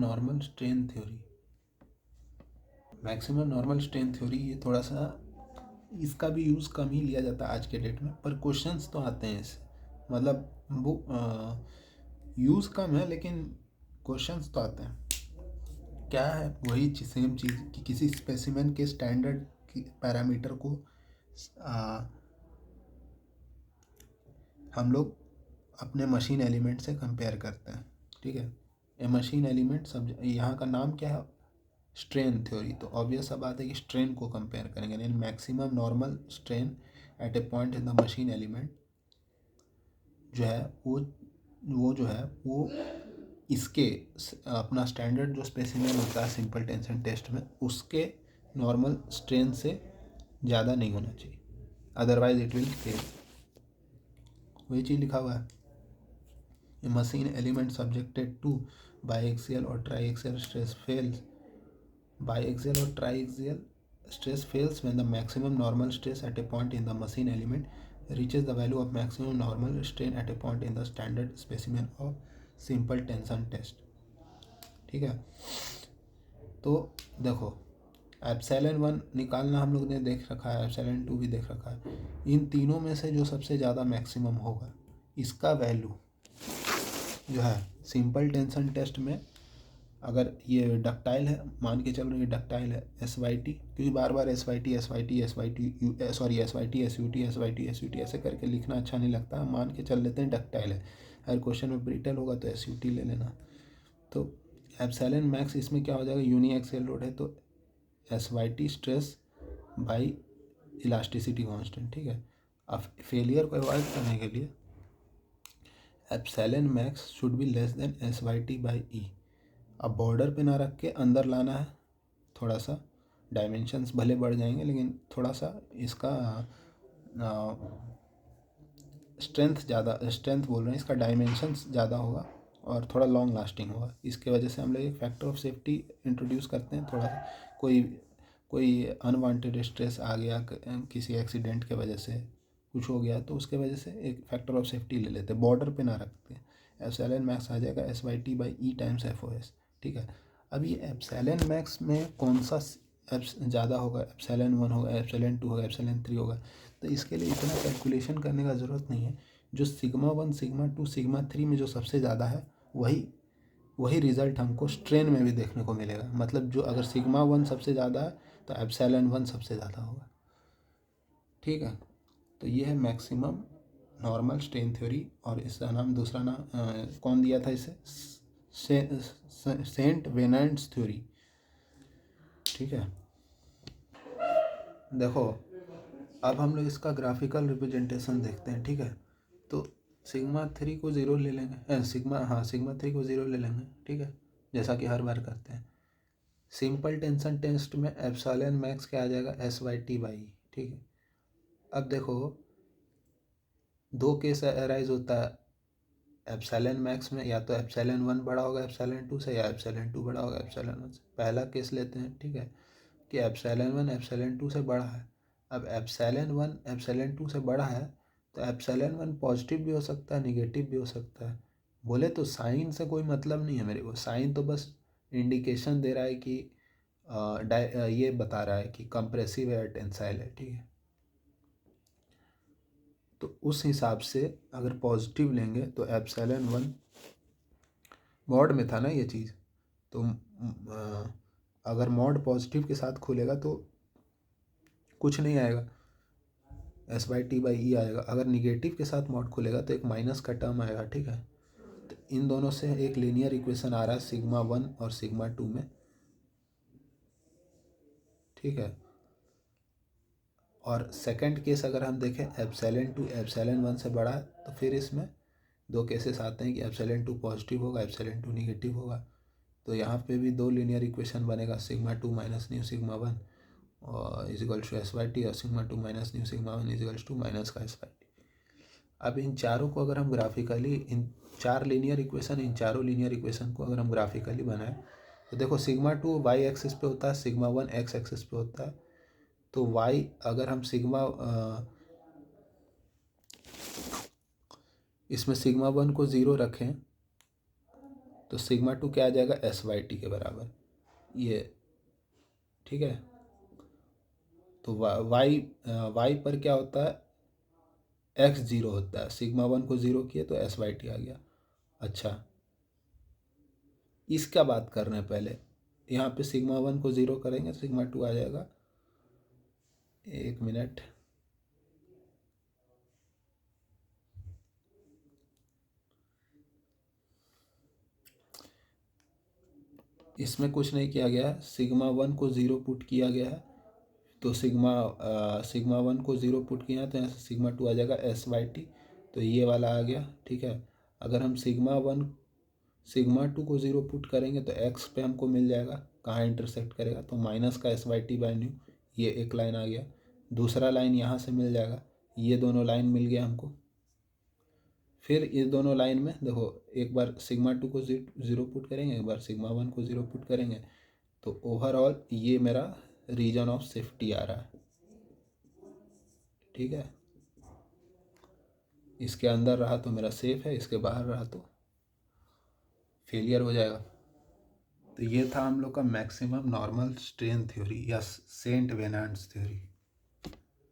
Normal strain theory. Maximum normal strain theory ये थोड़ा सा इसका भी यूज़ कम ही लिया जाता है आज के डेट में, पर क्वेश्चंस तो आते हैं इससे, मतलब वो यूज़ कम है लेकिन क्वेश्चंस तो आते हैं। क्या है वही सेम चीज़ कि किसी स्पेसिमेन के स्टैंडर्ड पैरामीटर को हम लोग अपने मशीन एलिमेंट से कंपेयर करते हैं। ठीक है, ए मशीन एलिमेंट सब, यहाँ का नाम क्या है, स्ट्रेन थ्योरी। तो ऑब्वियस सा बात है कि स्ट्रेन को कंपेयर करेंगे, यानी maximum normal strain at a point in the machine element जो है वो जो है वो इसके अपना स्टैंडर्ड जो स्पेसिमेन होता है सिंपल टेंशन टेस्ट में, उसके नॉर्मल स्ट्रेन से ज़्यादा नहीं होना चाहिए, अदरवाइज इट विल फेल। वही चीज़ लिखा हुआ है, a machine element subjected to biaxial or triaxial stress fails, biaxial or triaxial stress fails when the maximum normal stress at a point in the machine element reaches the value of maximum normal strain at a point in the standard specimen of simple tension test। ठीक है, तो देखो epsilon 1 निकालना हम लोग ने देख रखा है, एप्सिलॉन 2 भी देख रखा है। इन तीनों में से जो सबसे ज़्यादा मैक्सिमम होगा इसका वैल्यू जो है सिंपल टेंशन टेस्ट में, अगर ये डक्टाइल है, मान के चल रहे हैं डक्टाइल है, एस वाई टी, क्योंकि बार बार S Y T S Y T S Y T sorry S Y T S U T S Y T S U T ऐसे करके लिखना अच्छा नहीं लगता, मान के चल लेते हैं डक्टाइल है। अगर क्वेश्चन में ब्रिटल होगा तो एस यू टी ले लेना। तो एप्सिलॉन मैक्स इसमें क्या हो जाएगा, यूनी एक्सियल लोड है तो S Y T stress by elasticity constant. ठीक है, अब फेलियर को अवॉइड करने के लिए epsilon max should be less than S Y T by E. अब बॉर्डर पे ना रख के अंदर लाना है, थोड़ा सा डायमेंशंस भले बढ़ जाएंगे लेकिन थोड़ा सा इसका स्ट्रेंथ बोल रहे हैं, इसका डायमेंशंस ज़्यादा होगा और थोड़ा लॉन्ग लास्टिंग होगा। इसके वजह से हम लोग एक फैक्टर ऑफ सेफ्टी इंट्रोड्यूस करते हैं, थोड़ा सा कोई अनवांटेड स्ट्रेस आ गया किसी एक्सीडेंट के वजह से, कुछ हो गया तो उसके वजह से एक फैक्टर ऑफ सेफ्टी ले लेते हैं, बॉर्डर पे ना रखते हैं। एप्सिलॉन मैक्स आ जाएगा S Y T by E times F O S. ठीक है, अब ये एप्सिलॉन मैक्स में कौन सा ज़्यादा होगा, एप्सिलॉन 1 होगा, एप्सिलॉन 2 होगा, एप्सिलॉन 3 होगा, तो इसके लिए इतना कैलकुलेशन करने का ज़रूरत नहीं है। जो सिग्मा 1 सिग्मा 2 सिग्मा 3 में जो सबसे ज़्यादा है वही रिज़ल्ट हमको स्ट्रेन में भी देखने को मिलेगा। मतलब जो अगर सिग्मा 1 सबसे ज़्यादा है तो एप्सिलॉन 1 सबसे ज़्यादा होगा। ठीक है, तो ये है मैक्सिमम नॉर्मल स्ट्रेन थ्योरी, और इसका नाम दूसरा नाम कौन दिया था इसे, सेंट वेनेंट्स थ्योरी। ठीक है, देखो अब हम लोग इसका ग्राफिकल रिप्रेजेंटेशन देखते हैं। ठीक है, तो सिग्मा 3 को ज़ीरो ले लेंगे, सिग्मा 3 को ज़ीरो ले लेंगे। ठीक है, जैसा कि हर बार करते हैं। सिंपल टेंशन टेस्ट में एप्सिलॉन मैक्स क्या आ जाएगा, एस वाई टी बाई। ठीक है, अब देखो दो केस अराइज होता है एप्सिलॉन मैक्स में, या तो एप्सिलॉन 1 बड़ा होगा एप्सिलॉन 2 से, या एप्सिलॉन 2 बड़ा होगा एप्सिलॉन 1 से। पहला केस लेते हैं, ठीक है, कि एप्सिलॉन 1 एप्सिलॉन 2 से बड़ा है। अब एप्सिलॉन 1 एप्सिलॉन 2 से बड़ा है तो एप्सिलॉन 1 पॉजिटिव भी हो सकता है, निगेटिव भी हो सकता है। बोले तो साइन से कोई मतलब नहीं है मेरे को, साइन तो बस इंडिकेशन दे रहा है कि ये बता रहा है कि कंप्रेसिव है या टेंसाइल है। ठीक है, तो उस हिसाब से अगर पॉजिटिव लेंगे तो एप्सिलॉन 1 मॉड में था ना ये चीज़, तो अगर मॉड पॉजिटिव के साथ खुलेगा तो कुछ नहीं आएगा, एस बाई टी बाई ई आएगा। अगर निगेटिव के साथ मॉड खुलेगा तो एक माइनस का टर्म आएगा। ठीक है, तो इन दोनों से एक लीनियर इक्वेशन आ रहा है सिग्मा 1 और सिग्मा 2 में। ठीक है, और सेकंड केस अगर हम देखें एप्सिलॉन 2 एप्सिलॉन 1 से बड़ा है, तो फिर इसमें दो केसेस आते हैं कि एप्सिलॉन 2 पॉजिटिव होगा, एप्सिलॉन 2 निगेटिव होगा। तो यहाँ पे भी दो लीनियर इक्वेशन बनेगा, सिग्मा 2 माइनस न्यू सिग्मा 1 और equals to S Y T, और sigma 2 minus nu sigma 1 equals to minus का एस वाई टी। अब इन चारों को अगर हम ग्राफिकली, इन चारों लीनियर इक्वेशन को अगर हम ग्राफिकली बनाएं तो देखो सिग्मा 2 वाई एक्सिस पे होता है, सिग्मा 1 एक्स एक्सिस पे होता है। तो वाई अगर हम इसमें सिग्मा 1 को ज़ीरो रखें तो सिग्मा टू क्या आ जाएगा, एस बाई टी के बराबर ये, ठीक है। तो वाई वाई पर क्या होता है, एक्स जीरो होता है, सिग्मा वन को जीरो किए तो एस बाई टी आ गया। अच्छा, इसका बात कर रहे हैं पहले, यहाँ पे सिग्मा वन को ज़ीरो करेंगे सिग्मा टू आ जाएगा। एक मिनट, इसमें कुछ नहीं किया गया है, सिग्मा वन को ज़ीरो पुट किया गया है, तो सिग्मा वन को ज़ीरो पुट किया है तो यहाँ से सिग्मा टू आ जाएगा एस बाई टी, तो ये वाला आ गया, ठीक है। अगर हम सिग्मा टू को ज़ीरो पुट करेंगे तो एक्स पे हमको मिल जाएगा, कहाँ इंटरसेक्ट करेगा, तो माइनस का S by T by new, ये एक लाइन आ गया। दूसरा लाइन यहाँ से मिल जाएगा, ये दोनों लाइन मिल गया हमको। फिर इस दोनों लाइन में देखो, एक बार सिग्मा टू को ज़ीरो पुट करेंगे, एक बार सिग्मा वन को ज़ीरो पुट करेंगे, तो ओवरऑल ये मेरा रीजन ऑफ सेफ्टी आ रहा है, ठीक है। इसके अंदर रहा तो मेरा सेफ है, इसके बाहर रहा तो फेलियर हो जाएगा। तो ये था हम लोग का मैक्सिमम नॉर्मल स्ट्रेन थ्योरी या सेंट वेनांट्स थ्योरी।